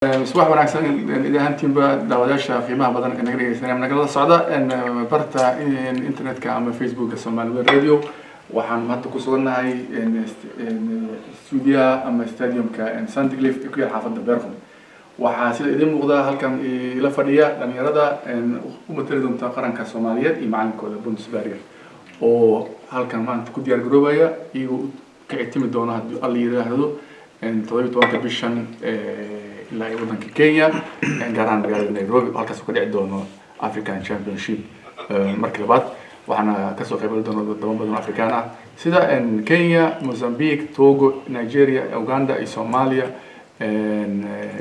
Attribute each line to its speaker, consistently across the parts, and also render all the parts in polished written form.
Speaker 1: صباح wanaagsan إذا أنتم دعواتنا في معبد النجري سنة من قبل الصعدة إن برتا إنترنت كأما فيسبوك الصومالي راديو وحن ما تكسرنا هاي إن استوديو أما استاديوم كإن سانتكليف يكون حافظ البرهم وحاسيل إذا مقدار هل كان إلى فريق لم يرد إن ومتردون تقارن كصوماليات إيمان كود بوندسبارير أو هل كان ما تكون الجروبية يو كاعتماد دونا اللي يرهدو إن طبيب توانك بيشان إلا يودن كينيا قارن ريال نيروبي halkaas ku dhici doono African Championship markabad waxaana ka soo qayb doono dad badan Afrikaan ah sida Kenya, Mozambique, Togo, Nigeria, Uganda iyo Soomaaliya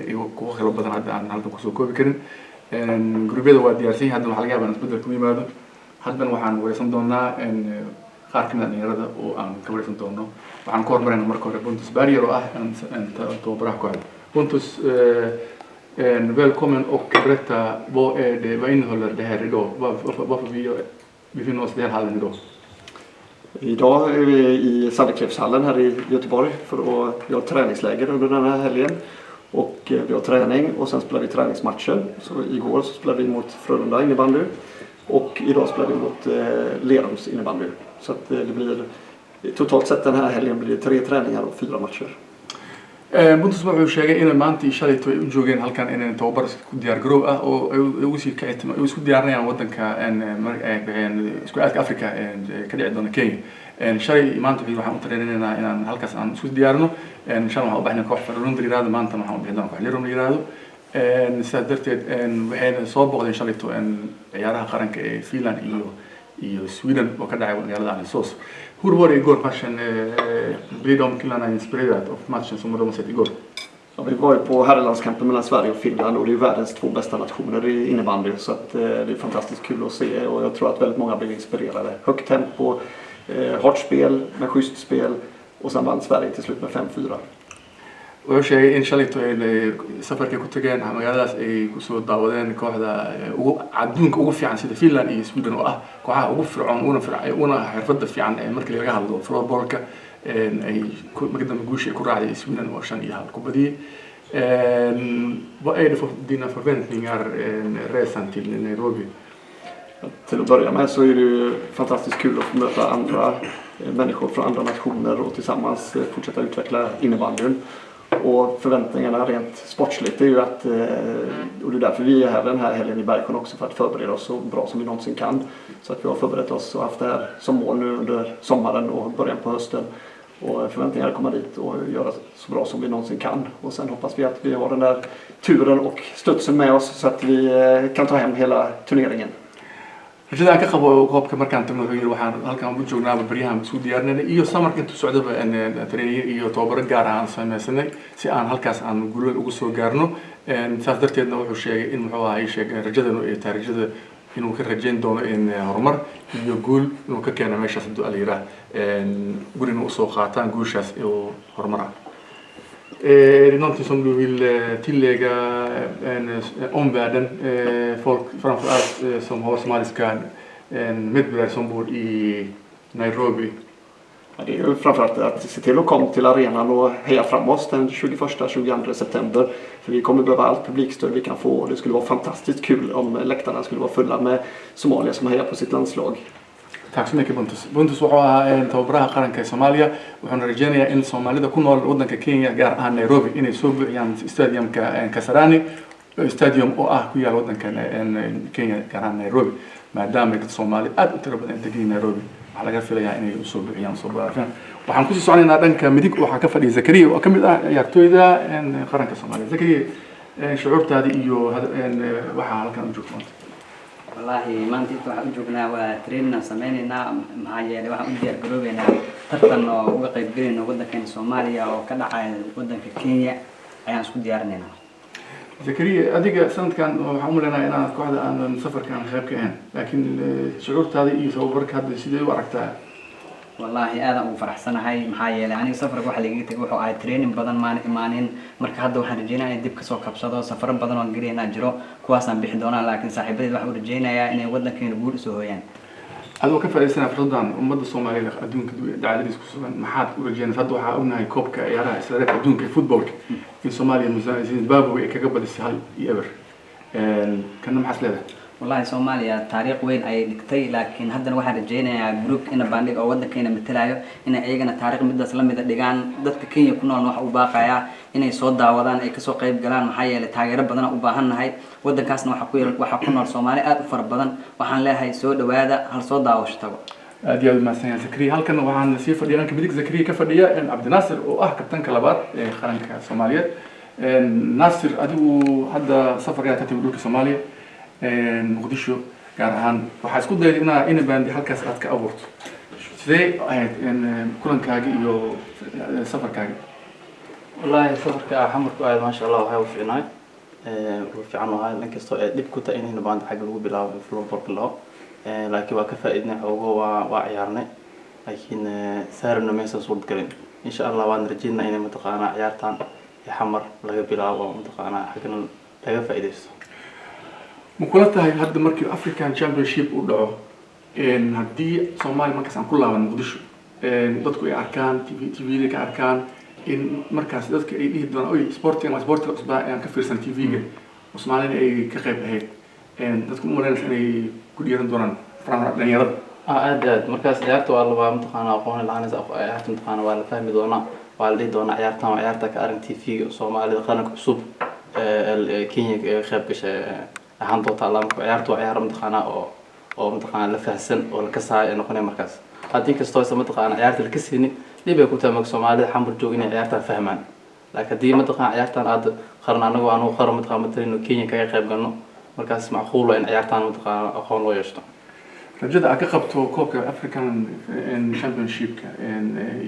Speaker 1: iyo kuwa kale badan hadda aan halkan ku soo koobi karin gruubyada waa diyaarsan hadda waxa laga yaabaa isbedel ku yimaado haddan waxaan wareysan doonaa qaar ka mid ah dhalinyarada oo aan ka wareysan doono waxaan ku hormarayna marka hore Pontus Barrier oo ah tababaraha kooxda Pontus välkommen och berätta vad innehåller det här idag? Varför vi befinner oss i den här hallen idag?
Speaker 2: Idag är vi i Sandekleppshallen här i Göteborg för att vi har träningsläger under den här helgen. Och vi har träning och sen spelar vi träningsmatcher. Så igår så spelade vi mot Frölunda innebandy och idag spelar vi mot Lerums innebandy. Så att det blir totalt sett den här helgen blir det 3 träningar och 4 matcher.
Speaker 1: Pontus wuxuu sheegay in maanta shalayto ay u joogeen halkan inay tababar ku diyaar garoow ah oo ay usii ka isku diyaarinayaan wadanka isku aadka Afrika ka dhici doona Kenya shalay maanta waxaan u tareenaynaa inaan halkaas aan isku diyaarino shalay waxaan u baahnaa koox Frölunda yiraahdo maanta waxaan u bixin doonaa koox Lerum yiraahdo sidaas darteed waxay soo boqdeen shalayto ciyaaraha qaranka ee Finland iyo Sweden oo ka dhacay magaalada Alingsås. Hur var det igår matchen? Blir de killarna inspirerade av matchen som de har sett igår?
Speaker 2: Ja, vi var ju på herrlandskampen mellan Sverige och Finland och det är världens 2 bästa nationer i innebandy så att det är fantastiskt kul att se och jag tror att väldigt många blir inspirerade. Högt tempo, hårt spel med schysst spel och sen vann Sverige till slut med 5-4.
Speaker 1: wuxuu sheegay in shalayto ay safarka ku tageen magaaladaas ay ku soo daawadeen kooxda adduunka ugu fiican sida Finland iyo Sweden oo ah kooxaha ugu fircoon una xirfada fiican ee markii laga hadlo floorballka ay magdama guusha ku raacday Sweden oo 5-1 ku badiyay vad är det för dina förväntningar resan till Nairobi?
Speaker 2: Till att börja med så är det ju fantastiskt kul att möta andra människor från andra nationer och tillsammans fortsätta utveckla innebandyn. Och förväntningarna rent sportsligt är ju att, och det är därför vi är här den här helgen i Bergsjön också för att förbereda oss så bra som vi någonsin kan. Så att vi har förberett oss och haft det här som mål nu under sommaren och början på hösten. Och förväntningarna komma dit och göra så bra som vi någonsin kan. Och sen hoppas vi att vi har den där turen och studsen med oss så att vi kan ta hem hela turneringen.
Speaker 1: rajada ka qabo qoobka markaan tagno wuxuu yiri waxaan halkaan u joognaa bariyahan isku diyaarinay iyo samarka intuu socdaba training iyo tababar gaar ah aan sameysnay si aan halkaas aan guul ugu soo gaarno saas darteedna wuxuu sheegay in muxuu ahaa sheegay rajadana ay tahay rajada inuu ka rajayn doono in horumar iyo guul inuu ka keeno meeshaas haduu aliira gurina u soo qaataan guushaas iyo horumar ah någonting som du vill tillägga omvärlden folk framför allt som har somaliska medborgare som bor i Nairobi?
Speaker 2: Ja, det är ju framförallt att se till att komma till arenan och heja fram oss den 21-22 september. För vi kommer behöva allt publikstöd vi kan få. Det skulle vara fantastiskt kul om läktarna skulle vara fulla med somalier som hejar på sitt landslag.
Speaker 1: Tack så mycket Pontus. Pontus wuxuu ahaa tababaraha qaranka Soomaaliya wuxuuna rajaynayaa in Soomaalida ku nool wadanka Kenya gaar ahaan Nairobi inay soo buuxiyaan stadiumka Kasarani stadium oo ah ku yaal wadanka Kenya gaar ahaan Nairobi maadaama ay Soomaali aad u tiro badan degan Nairobi waxa laga filayaa inay u soo buuxiyaan soo baafan waxaan ku sii soconaynaa dhanka midig waxa ka fadhiya Zakariya oo kamid ah ciyaartooyda qaranka Soomaaliya Zakariya shucuurtaadi iyo waxa halkan u joogto
Speaker 3: والله ما أنت واحد جوجنا وترينا سمينا معايا واحد ديار جروبنا ترتنا وقيد جرينا وده كان سوماليا وكذا عن وده في كينيا أيام سكون ديارنا.
Speaker 1: زكريا أديك سنة كان عملنا أنا كواحدة أنا مسافر كان خير كان لكن شعورت هذه إيه صوبرك هذا الشيء وعرفتها.
Speaker 3: والله أنا وفرح سنة هاي محايا يعني سفر واحد لقيت يروحوا على ترين بدن مانين مركز هذا واحد رجينا يدب كسوق كبصة سفر بدن وانجرينا جرو كواسا بيحدونا لكن صاحبتي واحد رجينا يعني ودنا كين بول سويان
Speaker 1: adoo ka faa'iideysana fursadan ummadda Soomaaliyeed adduunka dacaladiis ku sugan maxaad u rajeen hadda waxa ognahay koobka ciyaaraha isla adduunka footballka in Soomaaliya Zimbabwe ay kaga badisay 1-0 kana maxaad leedahay
Speaker 3: والله سوماليا تاريخ وين أي نكتي لكن هذا الواحد رجينا جروب إن بانديك أو وده كنا مثلايو إن أيجنا تاريخ مدة سلام إذا دجان ضد كين يكونوا نوح وباقيا إن يصدع وضان أي كسوق قريب جلان محيا لتاجر بدنا وباهن هاي وده كاس نوح وحكونا الصومالي أكثر بدن وحن لها يسود وهذا هل صدع واشتغل
Speaker 1: ديال المسيا زكريا هل كان وحن سيفر ديالنا كبديك زكريا كفديا إن عبد الناصر كابتن كلابات خلنا كصوماليا ناصر أدو هذا سفر جاء تتي بدوك صوماليا مقدشو gaar ahaan waxa isku dayay in baandi halkaas aad ka abuurto sidee ahayd in kulankaaga iyo safarkaaga
Speaker 4: wallahi safarka xamarku aad ma sha Allah waxa uu fiicnaa fiican waxa in kasto dib ku tahay in baandi xaq lagu bilaabo floorball bilaabo laakiin waa ka faa'iidnay xoogo waa ciyaarnay laakiin saarna meesha soo galin insha Allah waan rajeynaa inay mataqaana ciyaartaan xamar laga bilaabo mataqaana xaqna laga faa'iideysto
Speaker 1: مقولتها هذا مركز أفريكان تشامبيونشيب ودعو إن هدي صومالي مركز عن كلها من مقدشو إن ضدكوا أركان تي في ذيك أركان إن مركز ضدك أي دون أي سبورتين وسبورت الأسبوع يعني كفر سنة تي في وصومالي أي كخيب هيك إن ضدكوا مولين سنة كل يوم دوران فرام ربنا يرد
Speaker 4: أداد مركز عيارته والله متقنا أقوان العنز عيارت متقنا ولا فهم دونا والدي دونا عيارتها وعيارتك أرن تي في صومالي قناة كسوب الكينيا خيب كش ahaan doonta Allah markuu ciyaartu ciyaar mudaqana oo mudaqana la faahsan oo la kasaay noqonay markaas hadii kasto ay mudaqana ciyaarta la kasini dib ay ku taamag Soomaalida xambur joogin ciyaarta fahmaan laakiin hadii mudaqana ciyaartan aad qaran anagu aanu qaran mudaqana matalino Kenya kaga qayb galno markaas macquul in ciyaartan mudaqana aqoon loo yeesho
Speaker 1: rajada ka qabto koobka African Championship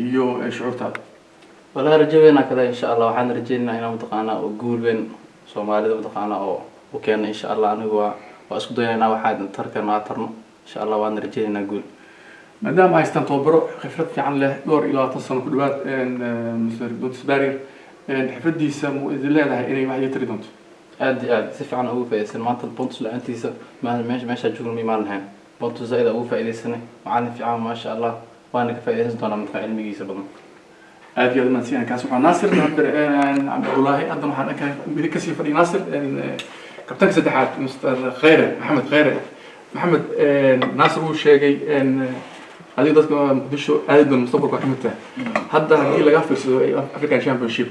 Speaker 1: iyo shucuurtaada
Speaker 4: wala rajayna kale insha Allah waxaan rajaynaa in mudaqana oo guul weyn Soomaalida mudaqana oo وكان إن شاء الله أنا وأسكت دينا واحد تركنا ترنا إن شاء الله وأنا رجينا نقول
Speaker 1: ما دام عايزتن توبرو خفرت في عن له دور إلى تصل كل وقت إن مثل دوت بارير إن حفظ دي سمو إذا لا ده إني واحد يتردون
Speaker 4: عادي سيف عن هو في سنة مانت البونتس اللي أنتي ما مش هتجون ميمان هان بونتس زائد هو في إلى سنة وعن في عام ما شاء الله وأنا كفاية هزدنا من فعل ميجي سبنا
Speaker 1: عادي هذا من سيان كاسو عن ناصر عبد الله أقدم حنا كان بيركسي فريق ناصر إن كابتن سدحات مستر خيره محمد ناصر هو شيء ان هذه ضد مقدشو عاد من المستقبل كحمته هذا هي لقى في افريكان شامبيونشيب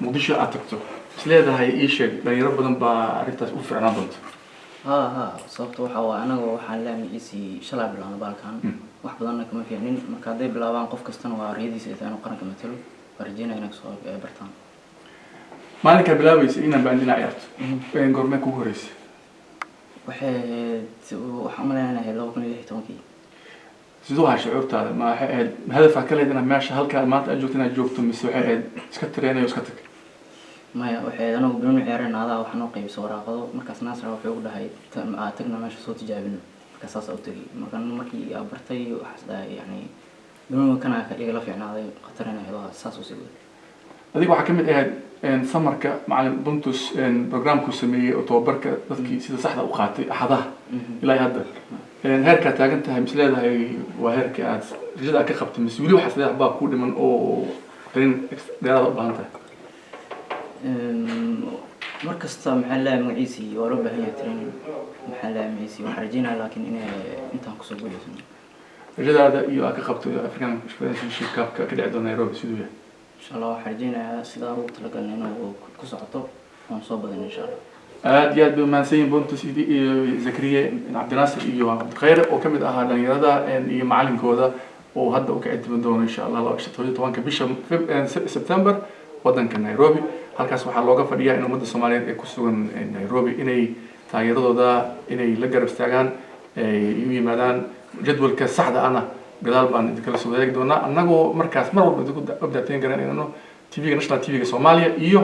Speaker 1: مقدشو اتكتو سليده هي اي شيء بين ربنا بعرفت اوف عنا ضد
Speaker 5: ها صوبته waxa anaga waxaan laamiyay shalay bilaan baalkan wax badan kama fiicnin marka haday bilaabaan qof kastana waa reediisa inuu qaranka matalo warjeena inay soo bartaan
Speaker 1: maalinka bilaabaysa inaan baandina ciyaarto been goorma ku horeysay
Speaker 5: waxaan maleynayaa 2016
Speaker 1: sidoo ha shucuurtaada ma hadafka kale inaan meesha halka maanta aad joogtana joogto mise waxay iska tireenayo iska tag
Speaker 5: maya waxay anagu bilowna ciyaarana adaa waxaan oo qaybso waraaqado markaas Naasir wuxuu u dhahay tagna meesha soo tijaabino markaas saas u tagay markii bartay waxa saday yani bilowna kana iyaga la fiicnaaday qatarina heedaha saas u sii
Speaker 1: adiga waxa kamid ahayd samarka macallin Buntus barnaamijku sameeyay oo tababarka dadkii sida saxda u qaatay axadaha ilaa hadda heerka taagan tahay misleedahay waa heerka aad rajada ka qabtay mise wili waxa sadeex baa ku dhiman oo qarin dheeraad u baahan tahay
Speaker 5: markasta maxaa la magaciisi waa loo baahan yahay training maxaa la magaciisi waxa rajaynaa laakiin intaan ku soo guuleysan
Speaker 1: rajada iyo ka qabtay African Championship Cup ka dhici doona Nairobi sidoo yahay
Speaker 5: إن شاء الله حرجينا سيدا وطلقنا إنه كسعته ونصوب بدنا إن شاء الله.
Speaker 1: ديال بمانسين بونتوس زكريا عبد الناصر إيو عبد الخير وكمل أهل يرادا إن معلم كودا وهذا وكأنت من دون إن شاء الله لو أشتغل طبعا كبيش سبتمبر ودن كان نيروبي هالكاس waxaa looga fadhiyaa in ummadda Soomaaliyeed ay ku sugan Nairobi inay taageeradooda inay la garab istaagaan ay yimaadaan jadwalka saxda ah gadaal baan idin kala soo wadaagi doonaa annagoo markaas mar walba idinku updateyn garanayno TV-ga National TV-ga Soomaaliya iyo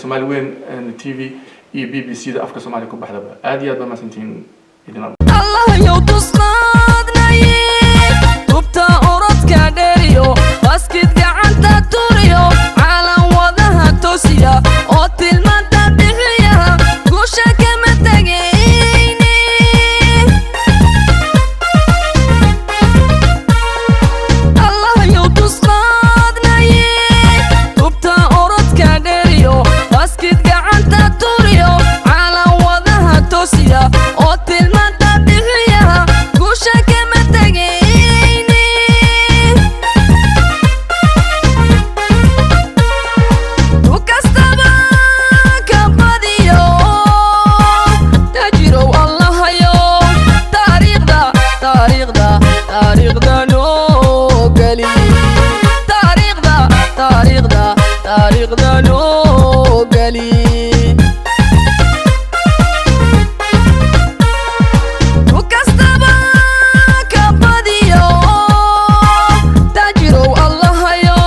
Speaker 1: Somali Weyn TV iyo BBC da afka Soomaaliya ku baxdaba aad iyo aad baa maasantiin idin
Speaker 6: Allah yow tusnaadnay tubta orodka dheeriyo baskid gacanta turiyo caalam wadaha toosiya oo tilmaanta bixiya guusha kama tagayni taariikhda noo geli ku kastaba ka badiyo taajirow allahayo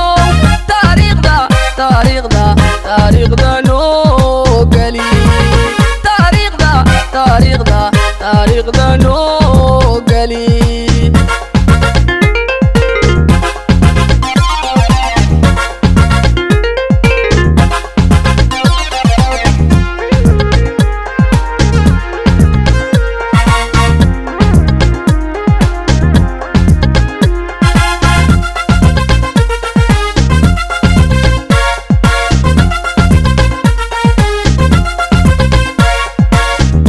Speaker 6: taariikhda taariikhda taariikhda noo geli taariikhda taariikhda taariikhda noo geli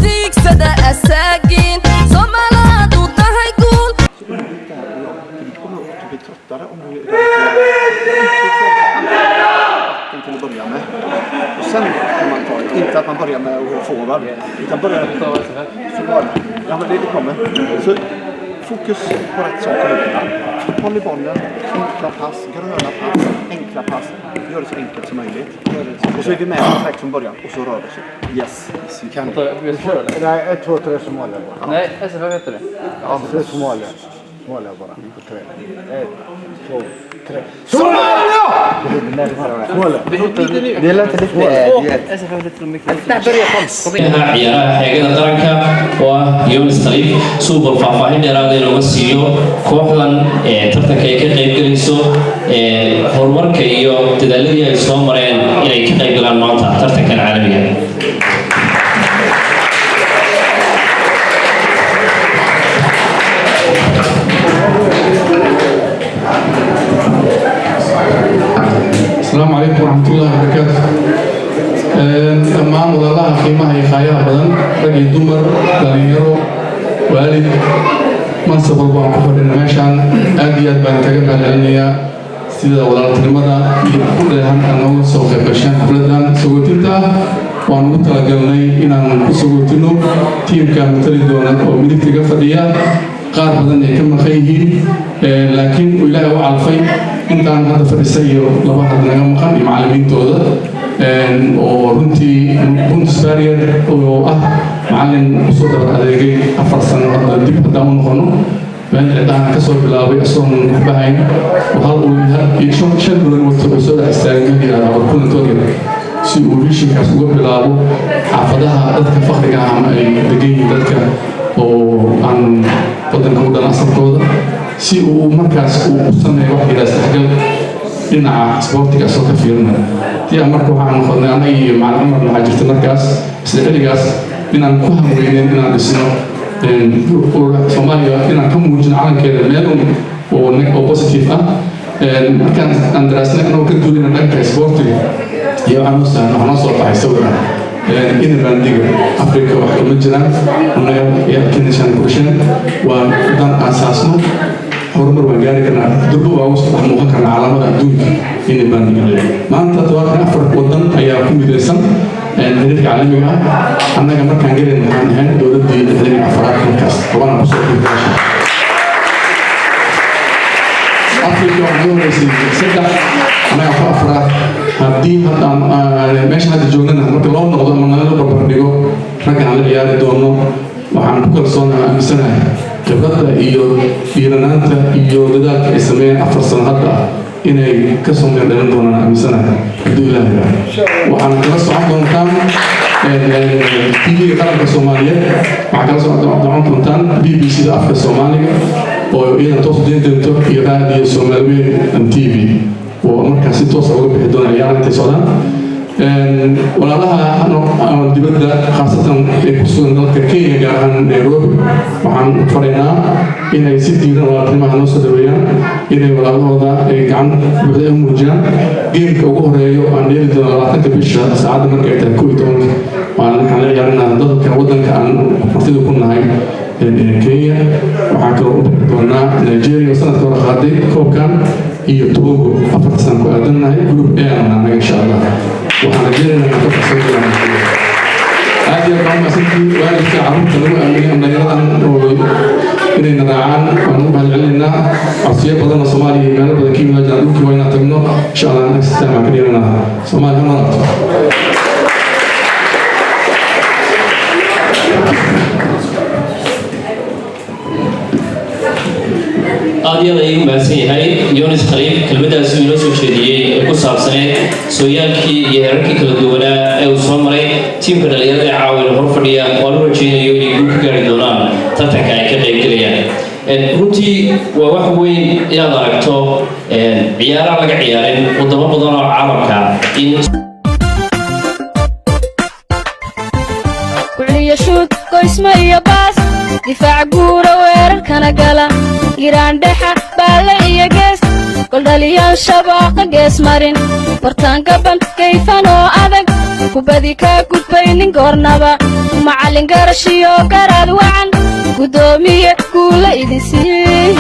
Speaker 6: diigsada asaagiin Soomaalidu tahay guul
Speaker 2: Du kommer att bli tröttare om du till att börja med. Och sen kan man ta det. Inte att man börjar med att gå forward. Utan börja forward. Ja, men det kommer. Så fokus på rätt saker. Håll i bollen. Enkla pass, gröna pass, enkla pass. Gör det så enkelt som möjligt. Och så är vi med direkt från början. Och så rör det sig. Yes.
Speaker 4: Vi kan vi kör det.
Speaker 7: Nej, 1, 2, 3 Somalia bara.
Speaker 4: Nej, SFF heter det.
Speaker 7: Ja, det är Somalia. Somalia bara. På 3. 1, 2, 3. Somalia! Det lät lite...
Speaker 4: SFF heter mycket.
Speaker 8: ciyaaraha xeegada qaranka oo ah Yunus Khaliif suuq faahfaahin dheeraad ah looga siiyo kooxdan tartanka ay ka qayb galayso horumarka iyo dadaaladii ay soo mareen inay ka qayb galaan maanta tartankan caalamiga
Speaker 1: السلام عليكم ورحمة الله وبركاته. dhammaan walaalaha qiimaha iyo khaayaha badan rag iyo dumar dhalinyaro waalid mansab walba aan ku fadhina meeshaan aad iyo aad baan kaga mahadcelinayaa sida walaaltinimada iyo ku dheehan aan nooga soo qayb gashaan xafladan sagootinta ah waan ugu talagalnay inaan ku sagootino tiimka matali doona oo midigtiga fadhiya qaar badan ay ka maqan yihiin laakiin uu ilaahay u calfay intaan hadda fadhisa iyo laba had naga maqan iyo macallimiintooda oo runtii Bundesbarrier oo ah macallin usoo daba adeegay 4 sano hadda dib haddaan u noqono baan cidaan ka soo bilaabay asoon waxbahayn oo hal uu iyo shan bilood wato soo dhex istaagay yiraahdo warkulantoodii si uu visionkaas uga bilaabo xaafadaha dadka faqriga ah ama ay degan yihiin dadka oo aan wadanka u dhalan asalkooda si uu markaas u sameeyo wax ila isdhexgal dhinaca sportiga soo ka fiirnaa tii marka waxaan noqonnay anaga iyo macallin Umar waxaa jirta markaas isla xilligaas inaan ku hamweyneen inaan dhisno Soomaaliya inaan ka muujino calankeeda meel oo positive ah markaan aan daraasnay anoo ka duulina dhanka sportiga iyo waxaa noo soo baxay sawira inbandiga Afrika wax kama jiraan annaga iyo Kenishan Kurushan waa dan asaasno horumar waan gaari karnaa durba waa usoo dhex muuqan karnaa calaamada adduunka inbandiga maanta 4 wadan ayaa ku midaysan xiriirka caalamiga ah annaga markaan galeen waxaan ahayn dowladdii 4 markaas qabana kusoo xiirgashay Afrika waxay horeysay 3 annaga ku 4 haddii haddaan meesha hadda joognana marka loo noqdo ama nala barbar dhigo ragga aan la ciyaari doono waxaan ku kalsoonahay aaminsanahay khibradda iyo dhiiranaanta iyo dadaalka ay sameeyeen 4 sano hadda inay ka soo meeldhalin doonaan aaminsanahay hadduu ilaahay waxaan kala socon doontaan TV qaranka Soomaaliyeed waxaa kala socon doontaan BBC-da afka Soomaaliga oo iyada toos u deyn doonto iyo raadiyo Soomaaliyeed TV oo markaas si toos uga bixi doona ciyaaraha intay socdaan walaalaha dibadda khaasatan ee ku sugan dalka Kenya gaar ahaan Nairobi waxaan faraynaa inay si diiran walaalnimaha noo soo dhaweeyaan inay walaalahooda ay gacan buuxda u muujiyaan geemka ugu horeeyo aan dheeli doono 20 bisha saacadda markay tahay 11 waxaan la ciyaarinaa dadka waddanka aan martida ku nahay Kenya waxaan kaloo u bixi doonaa Nigeria sanadka hore qaaday koobkan iyo Togo 4 sano ku aadannahay group A anaga insha Allah waxaan rajeynayaa ka farsan doonaa aad iyo كمان مسكتي وأنا في عروض تنوع من نجارة إني نراعان ونبه العلنا عصير بدن الصومالي من بدن كيما جالوك وين تمنو إن شاء الله نستمع كثيرنا صومالي هم
Speaker 8: aad iyo aad ayuu mahadsan yahay Yunis Khaliif kelmadaas uu inoo soo jeediyey ku saabsaneed sooyaalkii iyo heerarkii kala duwanaa ee uu soo maray tiimka dhalinyarada ee caawina hor fadhiya oo la rajeynayo inay guul ka gaari doonaan tartanka ay ka qaybgalayaan runtii waa wax weyn inaad aragto ciyaaraha laga ciyaarin wadamo badan oo caalamka in
Speaker 9: يشوت كويس ما يباس دفاع جورا ويركنا قلا إيران دحا بالا يجس كل دليل شباق جس مارين برتان قبل كيف أنا أذق كوبدي كاكوب بين قرنبا معلن قرشيو قراد وعن قدومي كل إدسي